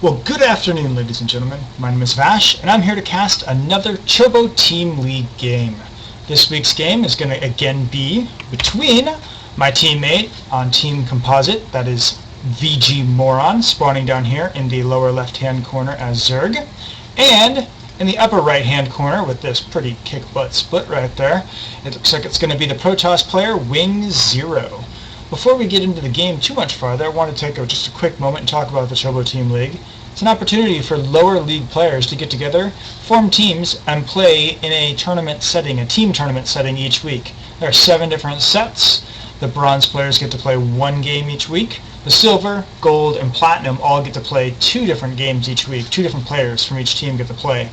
Well, good afternoon, ladies and gentlemen. My name is Vash, and I'm here to cast another Chobo Team League game. This week's game is going to again be between my teammate on Team Composite, that is VGMoron, spawning down here in the lower left-hand corner as Zerg, and in the upper right-hand corner with this pretty kick-butt split right there, it looks like it's going to be the Protoss player WingZero. Before we get into the game too much farther, I want to take just a quick moment and talk about the Chobo Team League. It's an opportunity for lower league players to get together, form teams, and play in a tournament setting, a team tournament setting each week. There are 7 different sets. The bronze players get to play 1 game each week. The silver, gold, and platinum all get to play 2 different games each week. 2 different players from each team get to play.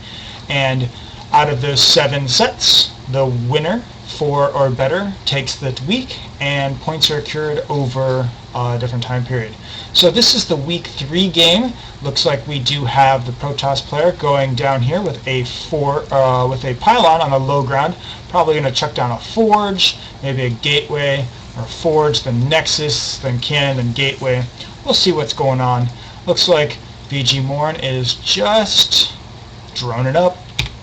And out of those 7 sets, the winner, 4 or better, takes the week, and points are accrued over a different time period. So this is the week 3 game. Looks like we do have the Protoss player going down here with a pylon on a low ground. Probably going to chuck down a forge, maybe a gateway, or a forge, then nexus, then cannon, then gateway. We'll see what's going on. Looks like VGMoron is just droning up.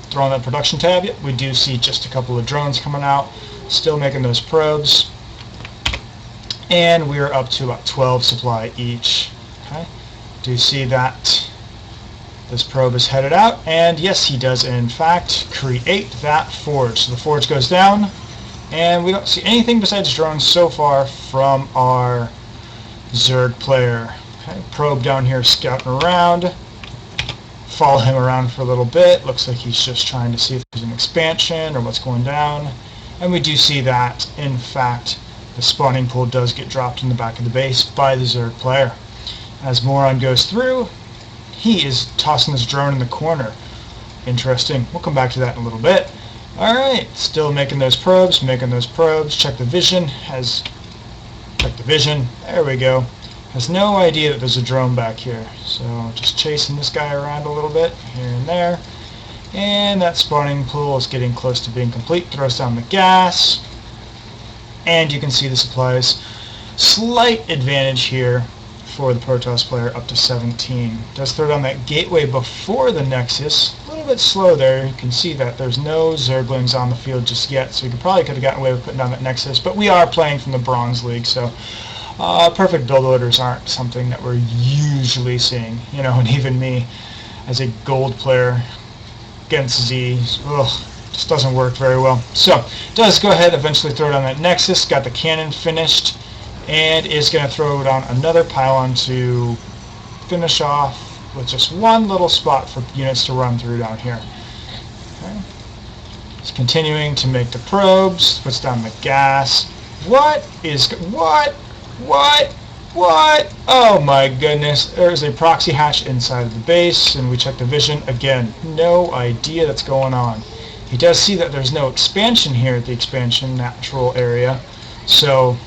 Throwing that production tab, yep, we do see just a couple of drones coming out, still making those probes, and we're up to about 12 supply each. Okay, do see that this probe is headed out, and yes, he does in fact create that forge. So the forge goes down, and we don't see anything besides drones so far from our Zerg player. Okay, probe down here scouting around. Follow him around for a little bit. Looks like he's just trying to see if there's an expansion or what's going down. And we do see that, in fact, the spawning pool does get dropped in the back of the base by the Zerg player. As Moron goes through, he is tossing this drone in the corner. Interesting. We'll come back to that in a little bit. Alright, still making those probes, Check the vision. Check the vision. There we go. Has no idea that there's a drone back here, so just chasing this guy around a little bit here and there, and that spawning pool is getting close to being complete. Throws down the gas, and you can see the supplies. Slight advantage here for the Protoss player, up to 17. Does throw down that gateway before the nexus. A little bit slow there. You can see that there's no Zerglings on the field just yet, so you could have gotten away with putting down that nexus, but we are playing from the Bronze League, so perfect build orders aren't something that we're usually seeing, you know, and even me as a gold player against Z, just doesn't work very well. So, does go ahead, eventually throw down that nexus, got the cannon finished, and is going to throw down another pylon to finish off with just one little spot for units to run through down here. Okay. It's continuing to make the probes, puts down the gas. What? Oh my goodness, there's a proxy hatch inside of the base, and we check the vision. Again, no idea that's going on. He does see that there's no expansion here at the expansion natural area, so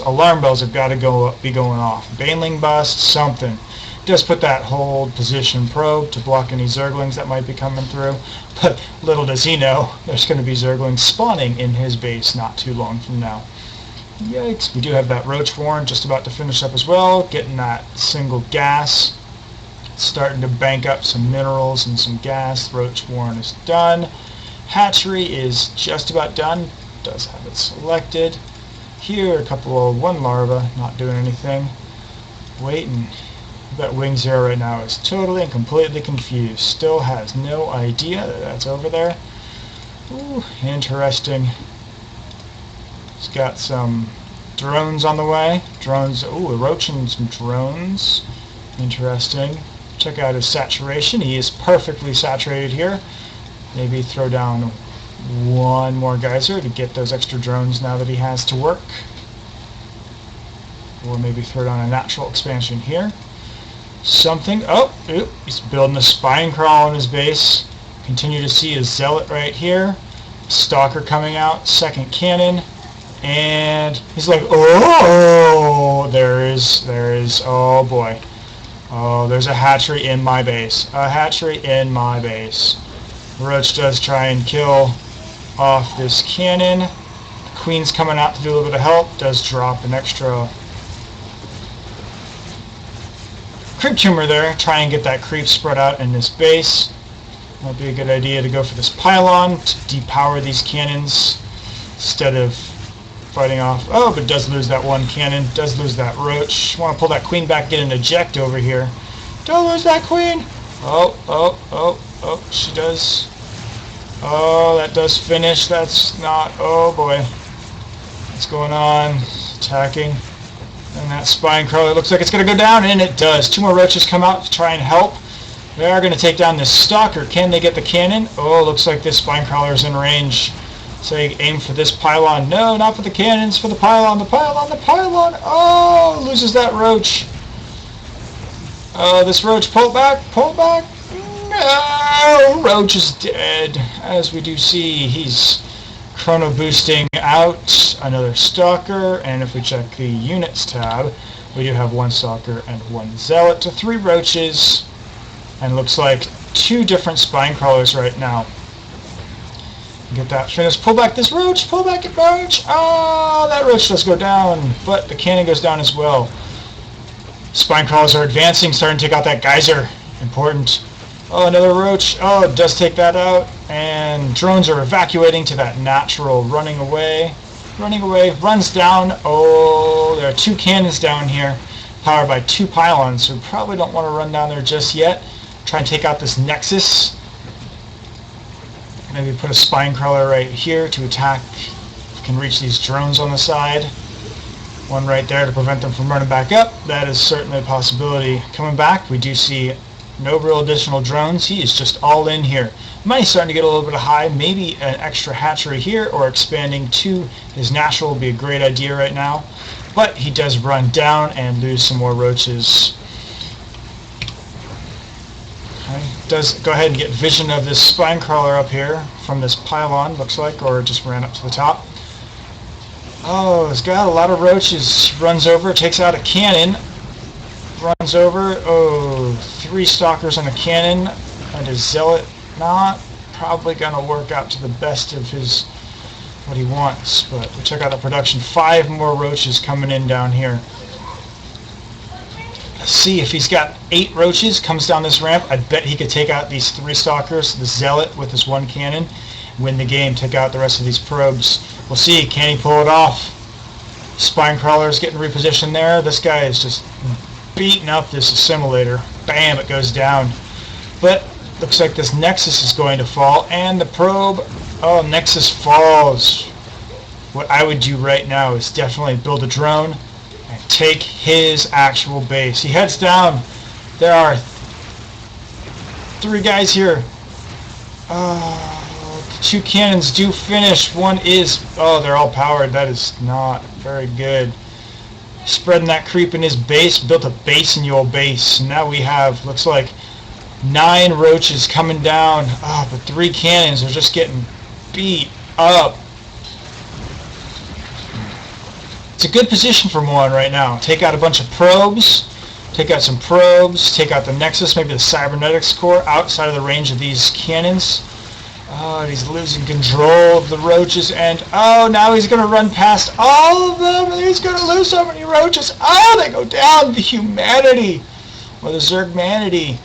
alarm bells have got to be going off. Baneling bust, something. Does put that hold position probe to block any Zerglings that might be coming through, but little does he know there's going to be Zerglings spawning in his base not too long from now. Yikes, we do have that roach warren just about to finish up as well, getting that single gas, starting to bank up some minerals and some gas. Roach warren is done. Hatchery is just about done, does have it selected. Here, one larva, not doing anything. Waiting. That WingZero right now is totally and completely confused. Still has no idea that that's over there. Ooh, interesting. He's got some drones on the way. Drones, ooh, a roach and some drones. Interesting. Check out his saturation. He is perfectly saturated here. Maybe throw down one more geyser to get those extra drones now that he has to work. Or maybe throw down a natural expansion here. Something, he's building a spine crawl in his base. Continue to see his zealot right here. Stalker coming out, second cannon. And he's like, oh, there is, oh boy. Oh, there's a hatchery in my base. Roach does try and kill off this cannon. Queen's coming out to do a little bit of help. Does drop an extra creep tumor there. Try and get that creep spread out in this base. Might be a good idea to go for this pylon to depower these cannons instead of fighting off. Oh, but does lose that one cannon. Does lose that roach. Want to pull that queen back, get an eject over here. Don't lose that queen. Oh, she does. Oh, that does finish. That's not. Oh boy. What's going on? Attacking. And that spine crawler looks like it's going to go down, and it does. 2 more roaches come out to try and help. They are going to take down this stalker. Can they get the cannon? Oh, looks like this spine crawler is in range. So aim for this pylon. No, not for the cannons, for the pylon. The pylon, the pylon. Oh, loses that roach. This roach, pull back, pull back. No, roach is dead. As we do see, he's chrono boosting out another stalker. And if we check the units tab, we do have 1 stalker and 1 zealot to 3 roaches. And looks like 2 different spine crawlers right now. Get that finished. Pull back this roach. Pull back it, roach. Oh, that roach does go down, but the cannon goes down as well. Spine crawlers are advancing, starting to take out that geyser. Important. Oh, another roach. Oh, it does take that out. And drones are evacuating to that natural. Running away. Running away. Runs down. Oh, there are 2 cannons down here, powered by 2 pylons, so we probably don't want to run down there just yet. Try and take out this nexus. Maybe put a spine crawler right here to attack. You can reach these drones on the side. 1 right there to prevent them from running back up. That is certainly a possibility. Coming back, we do see no real additional drones. He is just all in here. Money's starting to get a little bit high. Maybe an extra hatchery here or expanding to his natural would be a great idea right now. But he does run down and lose some more roaches. Does go ahead and get vision of this spine crawler up here from this pylon, looks like, or just ran up to the top. Oh, it's got a lot of roaches. Runs over, takes out a cannon. Runs over. Oh, 3 stalkers on a cannon and a zealot. Not probably going to work out to the best of his what he wants, but we check out the production. 5 more roaches coming in down here. See if he's got 8 roaches, comes down this ramp. I bet he could take out these 3 stalkers, the zealot with his 1 cannon, win the game, take out the rest of these probes. We'll see, can he pull it off? Spine crawler's getting repositioned there. This guy is just beating up this assimilator. Bam, it goes down. But looks like this nexus is going to fall, and the probe, oh, nexus falls. What I would do right now is definitely build a drone and take his actual base. He heads down. There are 3 guys here. 2 cannons do finish. 1 is, oh, they're all powered. That is not very good. Spreading that creep in his base, built a base in your base. Now we have, looks like 9 roaches coming down. Oh, but 3 cannons are just getting beat up. It's a good position for Moron right now. Take out a bunch of probes, take out some probes, take out the Nexus, maybe the Cybernetics core outside of the range of these cannons. Oh, he's losing control of the roaches, and oh, now he's going to run past all of them, and he's going to lose so many roaches. Oh, they go down. The humanity, or the Zergmanity.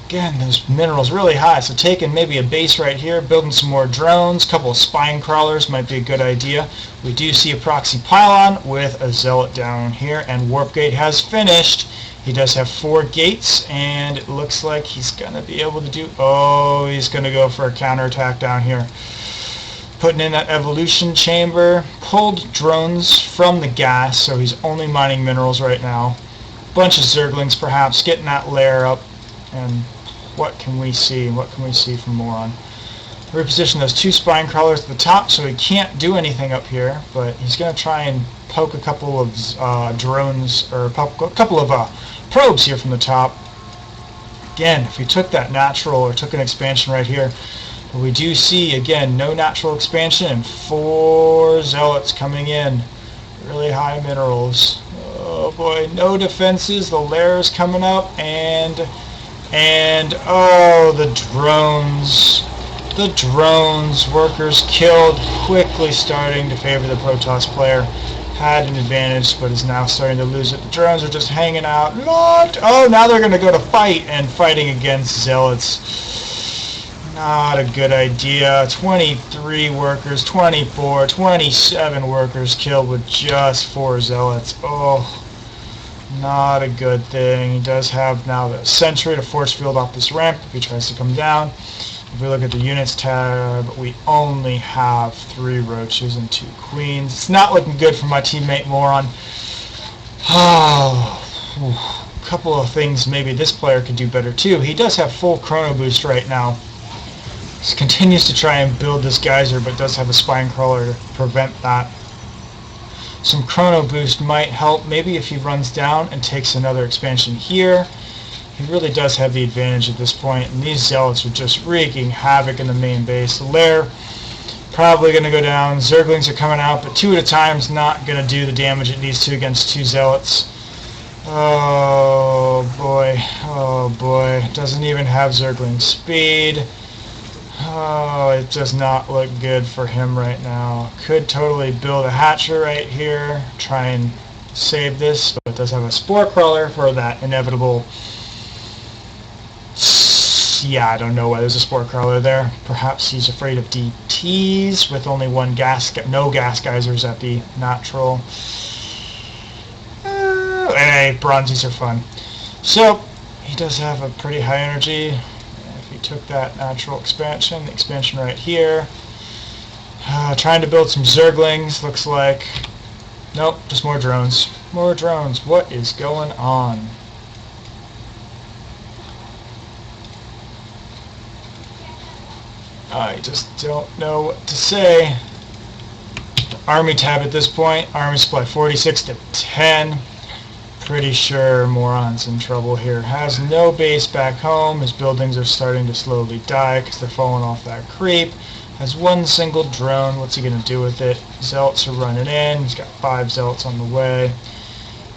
Again, those minerals really high, so taking maybe a base right here, building some more drones, a couple of spine crawlers might be a good idea. We do see a proxy pylon with a zealot down here, and warp gate has finished. He does have 4 gates, and it looks like he's going to be able to do, oh, he's going to go for a counterattack down here. Putting in that evolution chamber, pulled drones from the gas, so he's only mining minerals right now. Bunch of Zerglings perhaps, getting that layer up, and what can we see? What can we see from Moron? Reposition those 2 spine crawlers at the top so he can't do anything up here, but he's going to try and poke a couple of drones, or a couple of probes here from the top. Again, if we took that natural or took an expansion right here, but we do see, again, no natural expansion and 4 zealots coming in. Really high minerals. Oh boy, no defenses, the lair's coming up, and oh, the drones, workers killed, quickly starting to favor the Protoss player. had an advantage, but is now starting to lose it. The drones are just hanging out. Locked! Oh, now they're going to go to fight, and fighting against zealots. Not a good idea. 23 workers, 24, 27 workers killed with just 4 zealots. Oh, not a good thing. He does have now the sentry to force field off this ramp if he tries to come down. If we look at the units tab, we only have 3 roaches and 2 queens. It's not looking good for my teammate Moron. Oh, a couple of things maybe this player could do better too. He does have full chrono boost right now. He continues to try and build this geyser, but does have a spine crawler to prevent that. Some chrono boost might help, maybe if he runs down and takes another expansion here. He really does have the advantage at this point, and these zealots are just wreaking havoc in the main base. The lair probably going to go down. Zerglings are coming out, but 2 at a time is not going to do the damage it needs to against 2 zealots. Oh boy, doesn't even have Zergling speed. Oh, it does not look good for him right now. Could totally build a hatcher right here, try and save this, but it does have a spore crawler for that inevitable. Yeah, I don't know why there's a spore crawler there. Perhaps he's afraid of DTs with only no gas geysers at the natural. Hey, bronzies are fun. So, he does have a pretty high energy. If he took that natural expansion, the expansion right here. Trying to build some Zerglings, looks like. Nope, just more drones. More drones. What is going on? I just don't know what to say. Army tab at this point. Army split 46 to 10. Pretty sure Moron's in trouble here. Has no base back home. His buildings are starting to slowly die because they're falling off that creep. Has 1 single drone. What's he going to do with it? Zealots are running in. He's got 5 zealots on the way.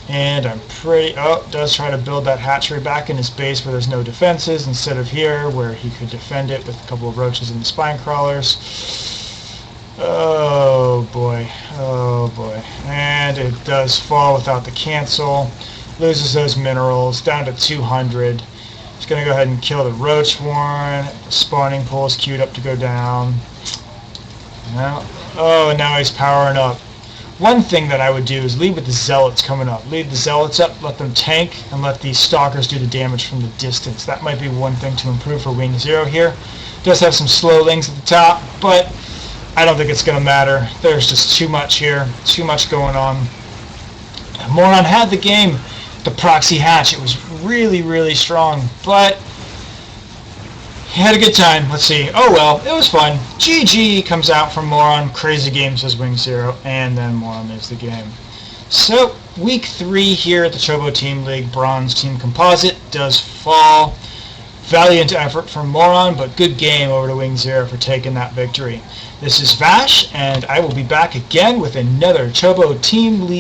And I'm pretty... Oh, does try to build that hatchery back in his base where there's no defenses instead of here where he could defend it with a couple of roaches and the spine crawlers. Oh boy. And it does fall without the cancel. Loses those minerals down to 200. He's going to go ahead and kill the roach warren. The spawning pool is queued up to go down. Now he's powering up. One thing that I would do is lead with the zealots coming up. Lead the zealots up, let them tank, and let these stalkers do the damage from the distance. That might be one thing to improve for WingZero here. Does have some slowlings at the top, but I don't think it's going to matter. There's just too much here, too much going on. Moron had the game, the proxy hatch. It was really, really strong, but he had a good time. Let's see. Oh well, it was fun. GG comes out from Moron. Crazy game, says WingZero, and then Moron is the game. So, week 3 here at the Chobo Team League, Bronze Team Composite does fall. Valiant effort from Moron, but good game over to WingZero for taking that victory. This is Vash, and I will be back again with another Chobo Team League